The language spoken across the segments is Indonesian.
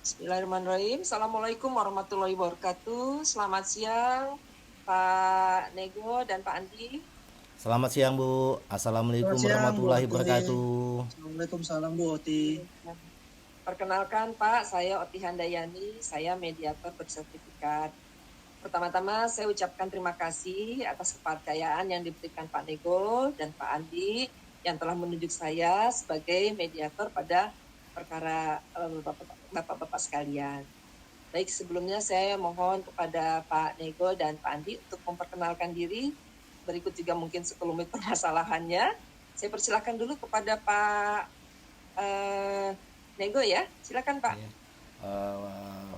Bismillahirrahmanirrahim. Assalamualaikum warahmatullahi wabarakatuh. Selamat siang Pak Nego dan Pak Andi. Selamat siang Bu. Assalamualaikum Selamat siang Bu warahmatullahi Oti. wabarakatuh. Assalamualaikum salam Bu Oti. Perkenalkan Pak, saya Oti Handayani, saya mediator bersertifikat. Pertama-tama saya ucapkan terima kasih atas kepercayaan yang diberikan Pak Nego dan Pak Andi yang telah menunjuk saya sebagai mediator pada perkara Bapak-Bapak sekalian. Baik, sebelumnya saya mohon kepada Pak Nego dan Pak Andi untuk memperkenalkan diri. Berikut juga mungkin sekelumit permasalahannya. Saya persilakan dulu kepada Pak Nego ya. Silakan Pak. Eh,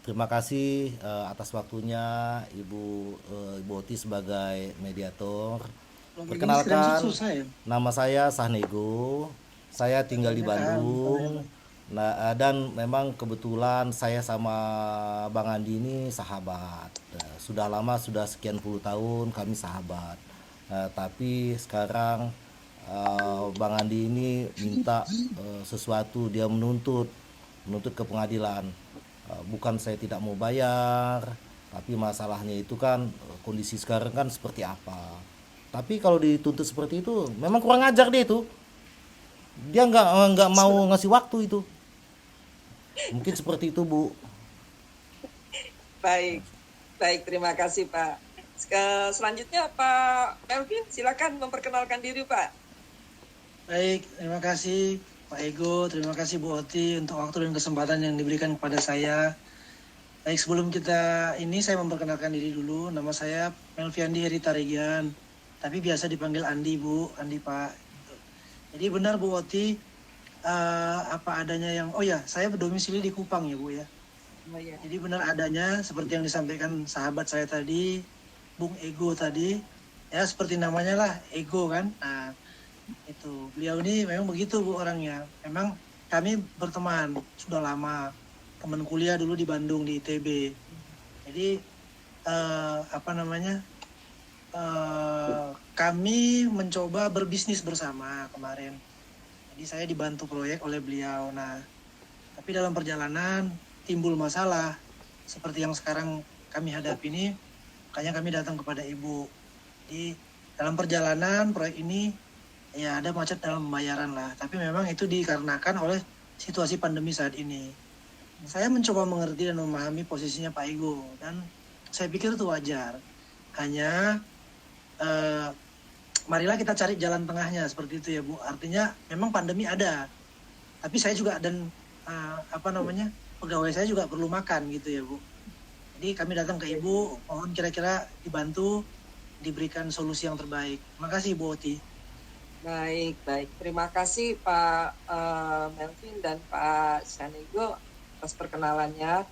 Terima kasih atas waktunya Ibu Oti sebagai mediator. Kalau begini screenshot Perkenalkan, susah ya. nama saya Sahnego. Saya tinggal di Banyak kan. Bandung. Nah, dan memang kebetulan saya sama Bang Andi ini sahabat. Sudah lama, sudah sekian puluh tahun kami sahabat. Tapi sekarang Bang Andi ini minta sesuatu, dia menuntut ke pengadilan. Bukan saya tidak mau bayar, tapi masalahnya itu kan kondisi sekarang kan seperti apa. Tapi kalau dituntut seperti itu, memang kurang ajar dia itu. Dia nggak mau ngasih waktu itu. Mungkin seperti itu Bu. Baik, baik, terima kasih Pak. Selanjutnya Pak Melvin, silakan memperkenalkan diri Pak. Baik, terima kasih Pak Ego, terima kasih Bu Oti untuk waktu dan kesempatan yang diberikan kepada saya. Baik, sebelum kita ini saya memperkenalkan diri dulu. Nama saya Melviandi Heri Tarigan, tapi biasa dipanggil Andi Bu, Andi Pak. Jadi benar Bu Oti, apa adanya yang, oh ya, saya berdomisili di Kupang ya Bu ya. Oh, ya. Jadi benar adanya seperti yang disampaikan sahabat saya tadi, Bung Ego tadi, ya seperti namanya lah, Ego kan. Nah, itu beliau ini memang begitu Bu orangnya. Memang kami berteman sudah lama, teman kuliah dulu di Bandung di ITB. Jadi kami mencoba berbisnis bersama kemarin. Jadi saya dibantu proyek oleh beliau. Nah, tapi dalam perjalanan timbul masalah seperti yang sekarang kami hadapi ini, makanya kami datang kepada Ibu. Di dalam perjalanan proyek ini ya ada macet dalam pembayaran lah, tapi memang itu dikarenakan oleh situasi pandemi saat ini. Saya mencoba mengerti dan memahami posisinya Pak Ego dan saya pikir itu wajar. Hanya marilah kita cari jalan tengahnya seperti itu ya Bu. Artinya memang pandemi ada, tapi saya juga dan pegawai saya juga perlu makan gitu ya Bu. Jadi kami datang ke Ibu, mohon kira-kira dibantu diberikan solusi yang terbaik. Terima kasih Bu Oti. Baik, baik. Terima kasih Pak Melvin dan Pak Sanego atas perkenalannya.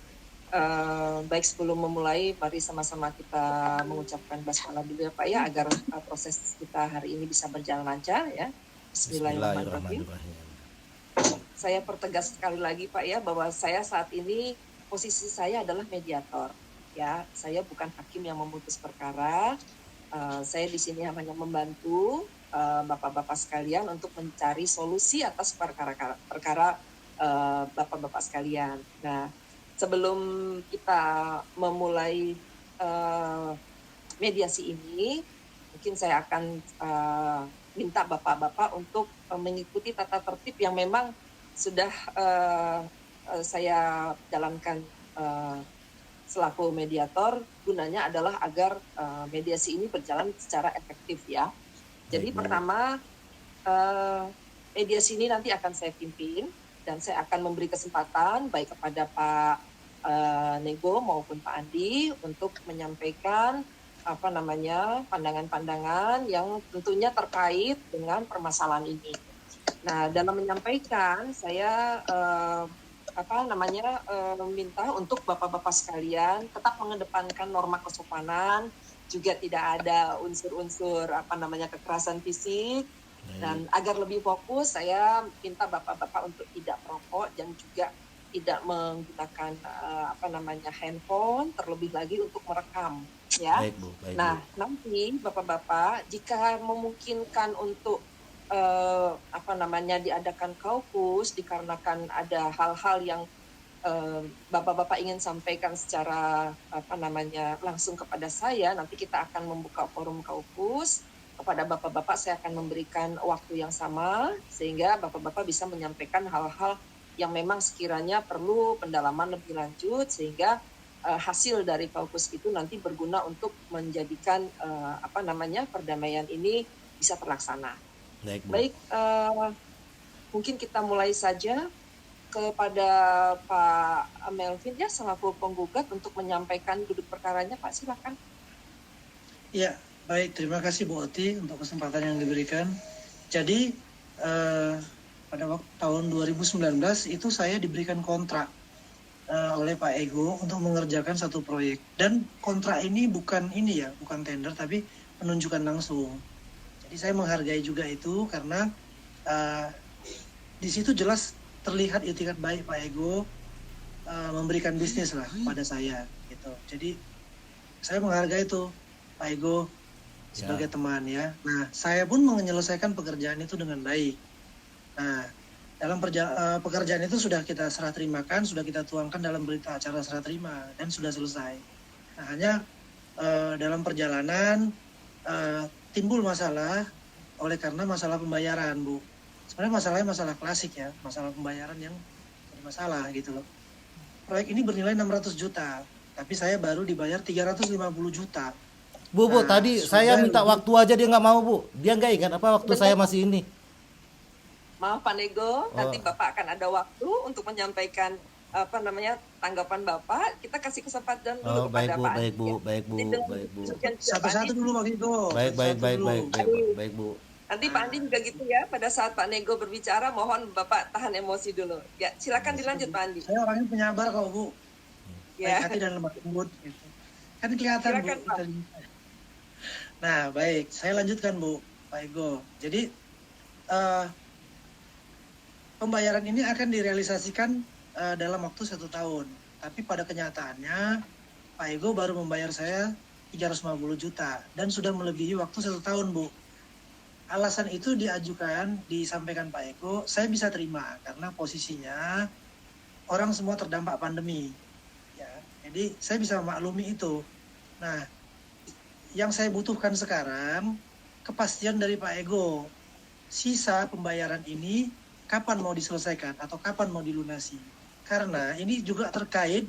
Baik, sebelum memulai, mari sama-sama kita mengucapkan basmalah dulu ya Pak ya, agar proses kita hari ini bisa berjalan lancar ya. Bismillahirrahmanirrahim. Saya pertegas sekali lagi Pak ya, bahwa saya saat ini posisi saya adalah mediator. Ya, saya bukan hakim yang memutus perkara. Saya di sini hanya membantu Bapak-bapak sekalian untuk mencari solusi atas perkara Bapak-bapak sekalian. Nah, sebelum kita memulai mediasi ini, mungkin saya akan minta Bapak-bapak untuk mengikuti tata tertib yang memang sudah saya jalankan selaku mediator. Gunanya adalah agar mediasi ini berjalan secara efektif ya. Jadi pertama, mediasi ini nanti akan saya pimpin dan saya akan memberi kesempatan baik kepada Pak Nego maupun Pak Andi untuk menyampaikan pandangan-pandangan yang tentunya terkait dengan permasalahan ini. Nah, dalam menyampaikan saya meminta untuk Bapak-bapak sekalian tetap mengedepankan norma kesopanan, juga tidak ada unsur-unsur kekerasan fisik. Dan agar lebih fokus, saya minta Bapak-bapak untuk tidak merokok dan juga tidak menggunakan handphone, terlebih lagi untuk merekam ya. Baik, Bu. Nah, nanti Bapak-bapak jika memungkinkan untuk diadakan kaukus dikarenakan ada hal-hal yang Bapak-bapak ingin sampaikan secara langsung kepada saya, nanti kita akan membuka forum Kaukus. Kepada bapak-bapak saya akan memberikan waktu yang sama sehingga bapak-bapak bisa menyampaikan hal-hal yang memang sekiranya perlu pendalaman lebih lanjut sehingga hasil dari Kaukus itu nanti berguna untuk menjadikan perdamaian ini bisa terlaksana. Baik, mungkin kita mulai saja kepada Pak Melvin ya selaku penggugat untuk menyampaikan duduk perkaranya, Pak, silakan. Ya, baik, terima kasih Bu Oti untuk kesempatan yang diberikan. Jadi pada tahun 2019 itu saya diberikan kontrak oleh Pak Ego untuk mengerjakan satu proyek, dan kontrak ini bukan tender tapi penunjukan langsung. Jadi saya menghargai juga itu karena di situ jelas terlihat itikat baik Pak Ego memberikan bisnis lah pada saya gitu. Jadi saya menghargai itu Pak Ego sebagai teman ya. Nah, saya pun menyelesaikan pekerjaan itu dengan baik. Nah, dalam pekerjaan itu sudah kita serah terimakan, sudah kita tuangkan dalam berita acara serah terima dan sudah selesai. Nah, hanya dalam perjalanan timbul masalah oleh karena masalah pembayaran, Bu. Sebenarnya masalahnya masalah klasik ya, masalah pembayaran yang jadi masalah gitu loh. Proyek ini bernilai 600 juta, tapi saya baru dibayar 350 juta. Bu, tadi saya minta waktu aja dia nggak mau, Bu. Dia nggak ingat apa waktu saya masih ini. Maaf Pak Nego, nanti Bapak akan ada waktu untuk menyampaikan tanggapan Bapak. Kita kasih kesempatan dulu kepada Pak. Baik Bu. Satu-satu dulu Pak Nego. Baik Bu. Nanti Pak Andi juga gitu ya, pada saat Pak Nego berbicara, mohon Bapak tahan emosi dulu. Ya, silakan dilanjut Pak Andi. Saya orangnya penyabar kok Bu. Ya. Baik hati dan lemah lembut. Gitu. Kan kelihatan silakan, Bu. Nah, baik. Saya lanjutkan Bu, Pak Ego. Jadi, pembayaran ini akan direalisasikan dalam waktu 1 tahun. Tapi pada kenyataannya, Pak Ego baru membayar saya 350 juta. Dan sudah melebihi waktu 1 tahun, Bu. Alasan itu disampaikan Pak Eko, saya bisa terima karena posisinya orang semua terdampak pandemi. Ya, jadi saya bisa memaklumi itu. Nah, yang saya butuhkan sekarang kepastian dari Pak Ego. Sisa pembayaran ini kapan mau diselesaikan atau kapan mau dilunasi? Karena ini juga terkait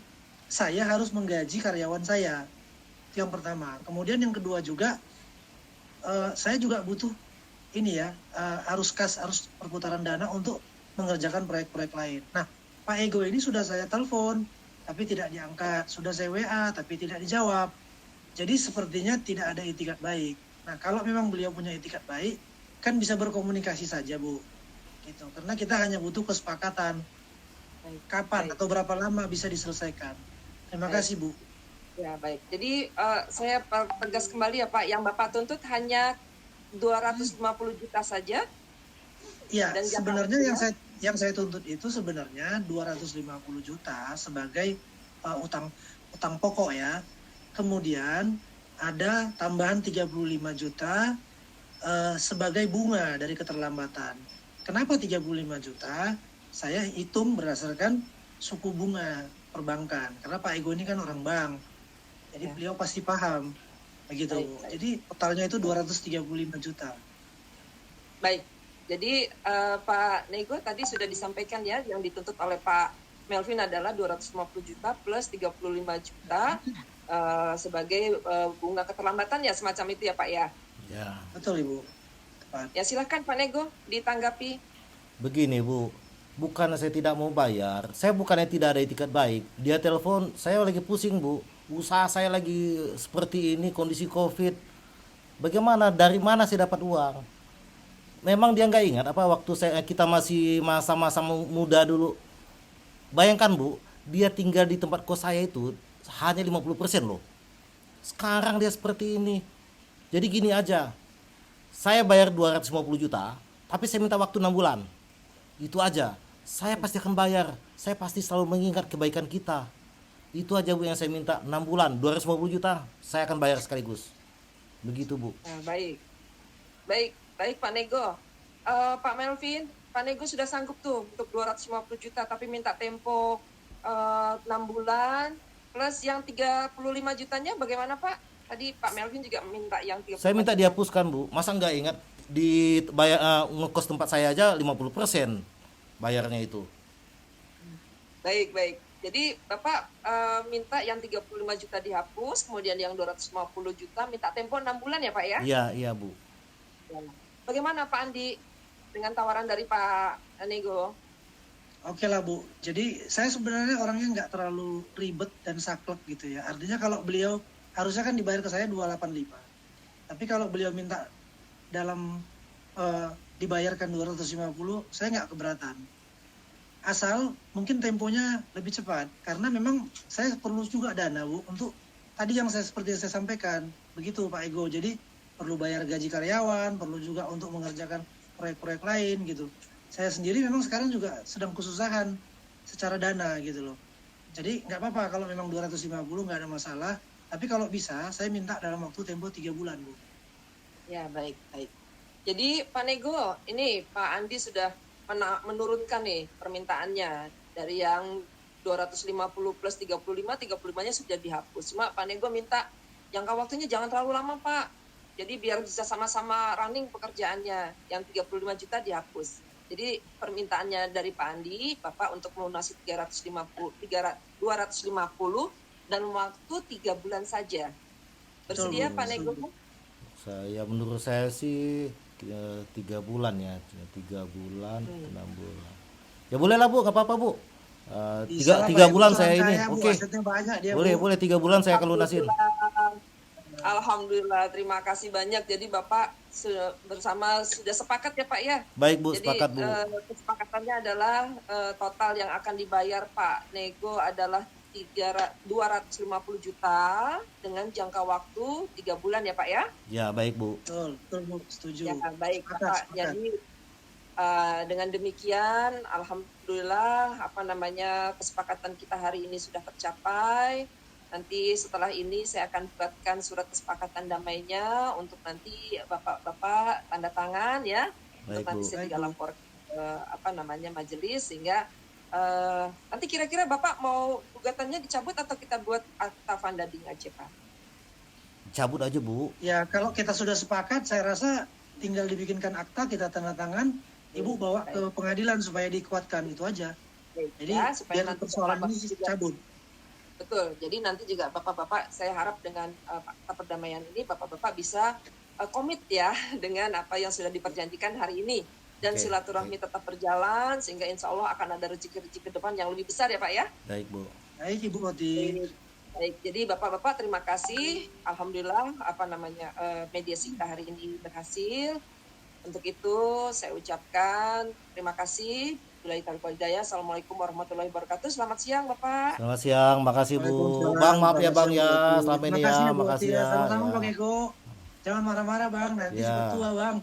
saya harus menggaji karyawan saya. Itu yang pertama. Kemudian yang kedua juga saya juga butuh arus perputaran dana untuk mengerjakan proyek-proyek lain. Nah, Pak Ego ini sudah saya telepon, tapi tidak diangkat. Sudah saya WA, tapi tidak dijawab. Jadi sepertinya tidak ada itikat baik. Nah, kalau memang beliau punya itikat baik, kan bisa berkomunikasi saja, Bu. Gitu. Karena kita hanya butuh kesepakatan. Kapan atau berapa lama bisa diselesaikan. Terima kasih, Bu. Ya, baik. Jadi saya tegas kembali ya, Pak. Yang Bapak tuntut hanya 250 juta saja. Iya, sebenarnya yang saya tuntut itu sebenarnya 250 juta sebagai utang pokok ya. Kemudian ada tambahan 35 juta sebagai bunga dari keterlambatan. Kenapa 35 juta? Saya hitung berdasarkan suku bunga perbankan. Karena Pak Ego ini kan orang bank. Jadi beliau pasti paham. Begitu. Baik. Jadi totalnya itu 235 juta. Baik. Jadi Pak Nego tadi sudah disampaikan ya, yang dituntut oleh Pak Melvin adalah 250 juta plus 35 juta sebagai bunga keterlambatan ya, semacam itu ya Pak ya? Ya. Betul Ibu. Tepat. Ya silakan Pak Nego ditanggapi. Begini Bu, bukan saya tidak mau bayar, saya bukannya tidak ada etikat baik. Dia telepon, saya lagi pusing Bu. Usaha saya lagi seperti ini, kondisi COVID. Bagaimana, dari mana saya dapat uang? Memang dia nggak ingat apa waktu kita masih masa-masa muda dulu. Bayangkan Bu, dia tinggal di tempat kos saya itu hanya 50% loh. Sekarang dia seperti ini. Jadi gini aja, saya bayar 250 juta, tapi saya minta waktu 6 bulan. Itu aja, saya pasti akan bayar. Saya pasti selalu mengingat kebaikan kita. Itu aja Bu yang saya minta, 6 bulan, 250 juta, saya akan bayar sekaligus. Begitu Bu. Nah, baik Pak Nego. Pak Melvin, Pak Nego sudah sanggup tuh untuk 250 juta, tapi minta tempo 6 bulan plus yang 35 jutanya bagaimana Pak? Tadi Pak Melvin juga minta yang 35 Saya minta juta. dihapuskan Bu. Masa nggak ingat di bayar ngekos tempat saya aja 50% bayarnya itu. Baik, baik. Jadi Bapak minta yang 35 juta dihapus, kemudian yang 250 juta minta tempo 6 bulan ya Pak ya? Iya, iya Bu. Bagaimana Pak Andi dengan tawaran dari Pak Nego? Oke lah Bu, jadi saya sebenarnya orangnya nggak terlalu ribet dan saklek gitu ya. Artinya kalau beliau harusnya kan dibayar ke saya 285. Tapi kalau beliau minta dalam dibayarkan 250, saya nggak keberatan. Asal mungkin temponya lebih cepat, karena memang saya perlu juga dana Bu untuk tadi yang seperti yang saya sampaikan, begitu Pak Ego. Jadi perlu bayar gaji karyawan, perlu juga untuk mengerjakan proyek-proyek lain gitu. Saya sendiri memang sekarang juga sedang kesusahan secara dana gitu loh. Jadi nggak apa-apa kalau memang 250 nggak ada masalah. Tapi kalau bisa saya minta dalam waktu tempo 3 bulan Bu. Ya, baik, baik. Jadi Pak Nego, ini Pak Andi sudah menurunkan nih permintaannya dari yang 250 plus 35, 35-nya sudah dihapus. Cuma Pak Nego minta jangka waktunya jangan terlalu lama Pak. Jadi biar bisa sama-sama running pekerjaannya, yang 35 juta dihapus. Jadi permintaannya dari Pak Andi, Bapak untuk melunasi 250 dan waktu 3 bulan saja. Bersedia Pak Nego? Menurut saya sih 3 bulan ya, 3 bulan, 6 bulan. Ya boleh lah Bu, nggak apa-apa Bu. Tiga bulan saya ini, oke. Boleh 3 bulan saya akan lunasin. Alhamdulillah, terima kasih banyak. Jadi Bapak bersama sudah sepakat ya Pak ya? Baik Bu, jadi, sepakat Bu. Kesepakatannya adalah total yang akan dibayar Pak Nego adalah 250 juta dengan jangka waktu 3 bulan ya Pak ya? Ya baik Bu. Betul Bu, setuju. Ya baik Pak. Jadi dengan demikian, alhamdulillah kesepakatan kita hari ini sudah tercapai. Nanti setelah ini saya akan buatkan surat kesepakatan damainya untuk nanti Bapak-bapak tanda tangan ya. Baik, untuk nanti Bu. saya tinggal lapor majelis sehingga nanti kira-kira Bapak mau gugatannya dicabut atau kita buat akta funding aja Pak? Cabut aja Bu. Ya kalau kita sudah sepakat, saya rasa tinggal dibikinkan akta, kita tanda tangan, Ibu bawa ke pengadilan supaya dikuatkan, itu aja. Jadi ya, supaya biar nanti persoalan ini cabut. Betul, jadi nanti juga Bapak-bapak saya harap dengan fakta perdamaian ini Bapak-bapak bisa komit ya dengan apa yang sudah diperjanjikan hari ini. Dan silaturahmi tetap berjalan sehingga insya Allah akan ada rezeki-rezeki ke depan yang lebih besar ya Pak ya. Baik Bu. Baik Ibu Oti. Baik, jadi Bapak-bapak terima kasih. Alhamdulillah mediasi kita hari ini berhasil. Untuk itu saya ucapkan terima kasih. Assalamualaikum warahmatullahi wabarakatuh. Selamat siang Bapak. Selamat siang, makasih Bu. Bang maaf ya Bang ya, selama ini ya, makasih ya. Sama-sama Bang Ego. Jangan marah-marah Bang, nanti sudah tua Bang.